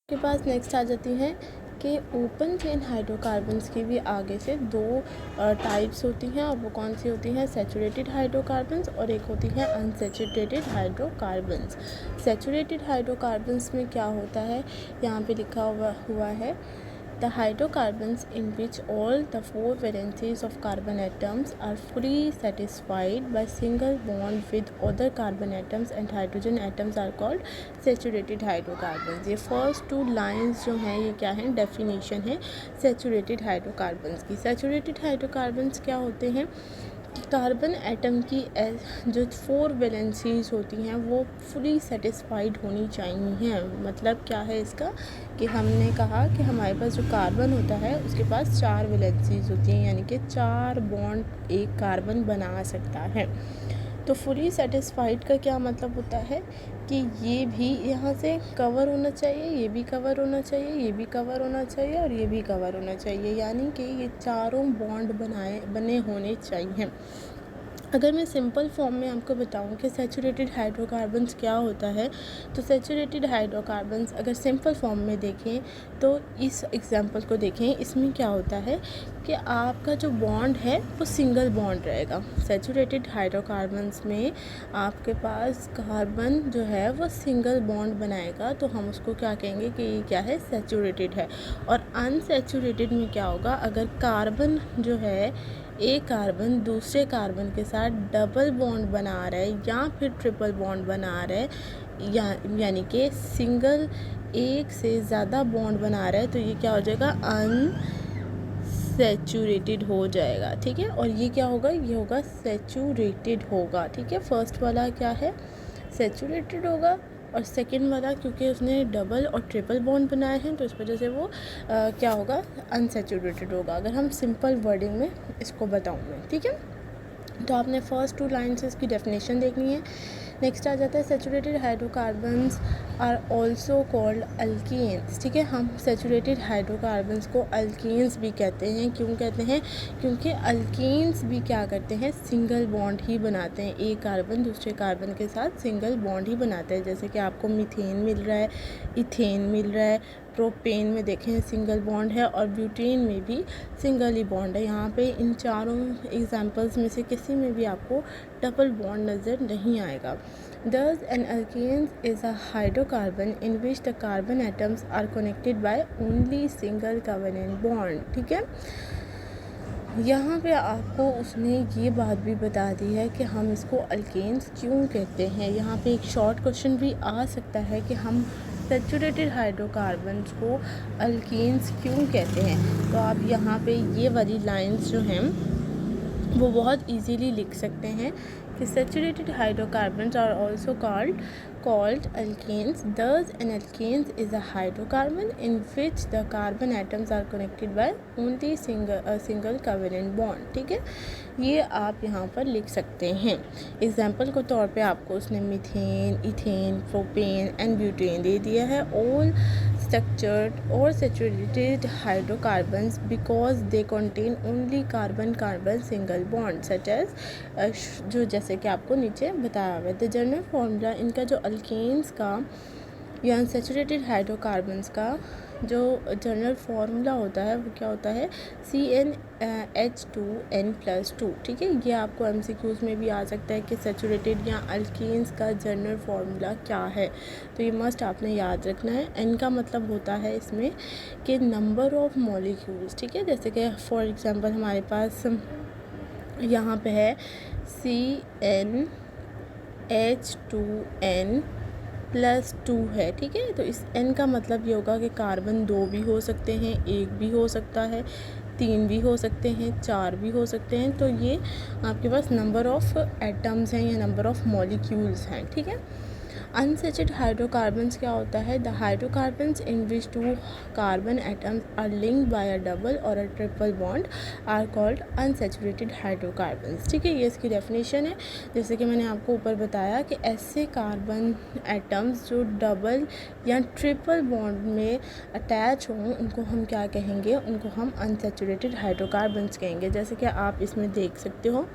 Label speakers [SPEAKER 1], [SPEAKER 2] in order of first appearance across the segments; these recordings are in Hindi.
[SPEAKER 1] के पास नेक्स्ट आ जाती हैं कि ओपन चेन हाइड्रोकार्बन्स की भी आगे से दो टाइप्स होती हैं, और वो कौन सी होती हैं? सैचुरेटेड हाइड्रोकार्बन्स और एक होती है अनसैचुरेटेड हाइड्रोकार्बन्स। सैचुरेटेड हाइड्रोकार्बन्स में क्या होता है, यहाँ पे लिखा हुआ है the hydrocarbons in which all the four valencies of carbon atoms are fully satisfied by single bond with other carbon atoms and hydrogen atoms are called saturated hydrocarbons। ये फर्स्ट टू लाइंस जो हैं ये क्या हैं? डेफिनेशन है सैचुरेटेड हाइड्रोकार्बन्स की। सैचुरेटेड हाइड्रोकार्बन्स क्या होते हैं? कार्बन एटम की जो फोर वैलेंसीज होती हैं वो फुली सेटिस्फाइड होनी चाहिए। मतलब क्या है इसका कि हमने कहा कि हमारे पास जो कार्बन होता है उसके पास चार वैलेंसीज होती हैं, यानी कि चार बॉन्ड एक कार्बन बना सकता है। तो फुली सेटिस्फाइड का क्या मतलब होता है कि ये भी यहाँ से कवर होना चाहिए, ये भी कवर होना चाहिए, ये भी कवर होना चाहिए और ये भी कवर होना चाहिए, यानी कि ये चारों बॉन्ड बने होने चाहिए। अगर मैं सिंपल फॉर्म में आपको बताऊं कि सैचुरेटेड हाइड्रोकार्बन्स क्या होता है, तो सैचुरेटेड हाइड्रोकार्बन्स अगर सिंपल फॉर्म में देखें तो इस एग्जांपल को देखें, इसमें क्या होता है कि आपका जो बॉन्ड है वो सिंगल बॉन्ड रहेगा। सैचुरेटेड हाइड्रोकार्बन्स में आपके पास कार्बन जो है वो सिंगल बॉन्ड बनाएगा, तो हम उसको क्या कहेंगे कि ये क्या है? सैचुरेटेड है। और अनसैचुरेटेड में क्या होगा? अगर कार्बन जो है एक कार्बन दूसरे कार्बन के साथ डबल बॉन्ड बना रहा है या फिर ट्रिपल बॉन्ड बना रहा है, यानी कि सिंगल एक से ज़्यादा बॉन्ड बना रहा है, तो ये क्या हो जाएगा? अनसैचुरेटेड हो जाएगा। ठीक है, और ये क्या होगा? ये होगा सैचुरेटेड होगा। ठीक है, फर्स्ट वाला क्या है? सैचुरेटेड होगा, और सेकेंड वाला क्योंकि उसने डबल और ट्रिपल बॉन्ड बनाए हैं तो इस वजह से वो क्या होगा? अनसैचुरेटेड होगा, अगर हम सिंपल वर्डिंग में इसको बताऊँ मैं। ठीक है, तो आपने फर्स्ट टू लाइन से इसकी डेफिनेशन देखनी है। नेक्स्ट आ जाता है saturated hydrocarbons are also called alkenes. ठीक है, हम सैचुरेटेड हाइड्रोकार्बन्स को अल्कीन्स भी कहते हैं। क्यों कहते हैं? क्योंकि अल्कीन्स भी क्या करते हैं? सिंगल बॉन्ड ही बनाते हैं, एक कार्बन दूसरे कार्बन के साथ सिंगल बॉन्ड ही बनाते हैं। जैसे कि आपको मीथेन मिल रहा है, इथेन मिल रहा है, प्रोपेन में देखें सिंगल बॉन्ड है, और ब्यूटेन में भी सिंगल ही बॉन्ड है। यहाँ पे इन चारों एग्जांपल्स में से किसी में भी आपको डबल बॉन्ड नज़र नहीं आएगा। Thus, an alkene is a hydrocarbon in which the carbon atoms are connected by only single covalent bond। ठीक है, यहाँ पे आपको उसने ये बात भी बता दी है कि हम इसको अल्केन्स क्यों कहते हैं। यहाँ पे एक शॉर्ट क्वेश्चन भी आ सकता है कि हम सैचुरेटेड हाइड्रोकार्बन्स को अल्केन्स क्यों कहते हैं। तो आप यहाँ पे ये वाली लाइंस जो हैं वो बहुत इजीली लिख सकते हैं कि saturated hydrocarbons are also called alkenes। Thus, an alkene is a hydrocarbon in which the carbon atoms are connected by only single covalent bond। ठीक है, ये आप यहाँ पर लिख सकते हैं। एग्जाम्पल के तौर पे आपको उसने methane, ethane, propane and butane दे दिया है। All structured or saturated hydrocarbons because they contain only carbon carbon single bond such as जो जैसे कि आपको नीचे बताया हुआ है। द जनरल फॉर्मूला इनका जो अल्केन्स का या अनसैचुरेटेड हाइड्रोकार्बन्स का जो जनरल फार्मूला होता है वो क्या होता है? CnH2n+2। ठीक है, ये आपको MCQs में भी आ सकता है कि सैचुरेटेड या अल्केन्स का जनरल फार्मूला क्या है, तो ये मस्ट आपने याद रखना है। एन का मतलब होता है इसमें कि नंबर ऑफ मॉलिक्यूल्स। ठीक है, जैसे कि फॉर एग्जांपल हमारे पास यहाँ पे है CnH2n+2 है। ठीक है, तो इस n का मतलब ये होगा कि कार्बन दो भी हो सकते हैं, एक भी हो सकता है, तीन भी हो सकते हैं, चार भी हो सकते हैं। तो ये आपके पास नंबर ऑफ एटम्स हैं या नंबर ऑफ मॉलिक्यूल्स हैं। ठीक है, अनसैचुरेटेड हाइड्रोकार्बन्स क्या होता है? The hydrocarbons in which two carbon atoms are linked by a double or a triple bond are called unsaturated hydrocarbons. ठीक है, ये इसकी डेफिनेशन है। जैसे कि मैंने आपको ऊपर बताया कि ऐसे कार्बन एटम्स जो डबल या ट्रिपल बॉन्ड में अटैच हों उनको हम क्या कहेंगे? उनको हम अनसैचुरेटेड हाइड्रोकार्बन्स कहेंगे। जैसे कि आप इसमें देख सकते हो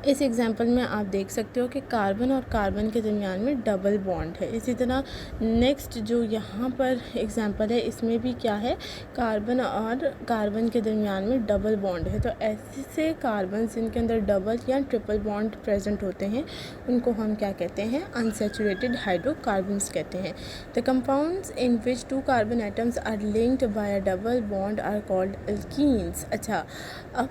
[SPEAKER 1] इस एग्जांपल में आप देख सकते हो कि कार्बन और कार्बन के दरमियान में डबल बॉन्ड है। इसी तरह नेक्स्ट जो यहाँ पर एग्जांपल है इसमें भी क्या है, कार्बन और कार्बन के दरमियान में डबल बॉन्ड है। तो ऐसे कार्बन जिनके अंदर डबल या ट्रिपल बॉन्ड प्रेजेंट होते हैं उनको हम क्या कहते हैं, अनसैचुरेटेड हाइड्रोकार्बन्स कहते हैं। The compounds in which 2 carbon atoms are linked by a double bond are called alkenes. अच्छा, अब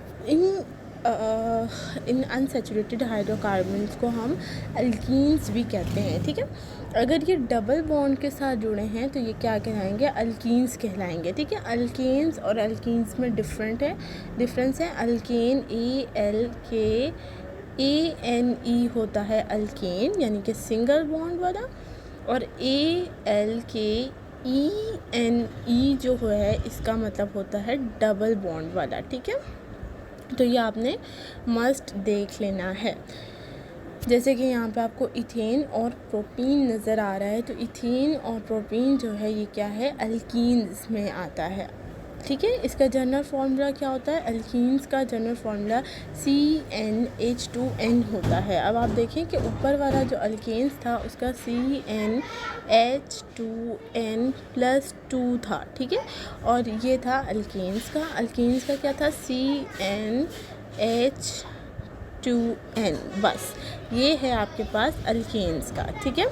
[SPEAKER 1] इन अनसैचुरेटेड हाइड्रोकार्बन्स को हम अल्कीन्स भी कहते हैं। ठीक है, अगर ये डबल बॉन्ड के साथ जुड़े हैं तो ये क्या कहलाएंगे, अल्कीन्स कहलाएंगे। ठीक है, अल्केन्स और अल्कीन्स में डिफरेंस है। अल्केन ALKANE होता है अल्केन, यानी कि सिंगल बॉन्ड वाला, और ALKENE जो है इसका मतलब होता है डबल बॉन्ड वाला। ठीक है, तो ये आपने मस्ट देख लेना है। जैसे कि यहाँ पे आपको इथेन और प्रोपीन नज़र आ रहा है, तो इथेन और प्रोपीन जो है ये क्या है, अल्कीन्स में आता है। ठीक है, इसका जनरल फार्मूला क्या होता है, अल्कीन्स का जनरल फार्मूला CnH2n होता है। अब आप देखें कि ऊपर वाला जो अल्केन्स था उसका CnH2n+2 था। ठीक है, और ये था अल्केन्स का क्या था, CnH2n। बस ये है आपके पास अल्केन्स का। ठीक है।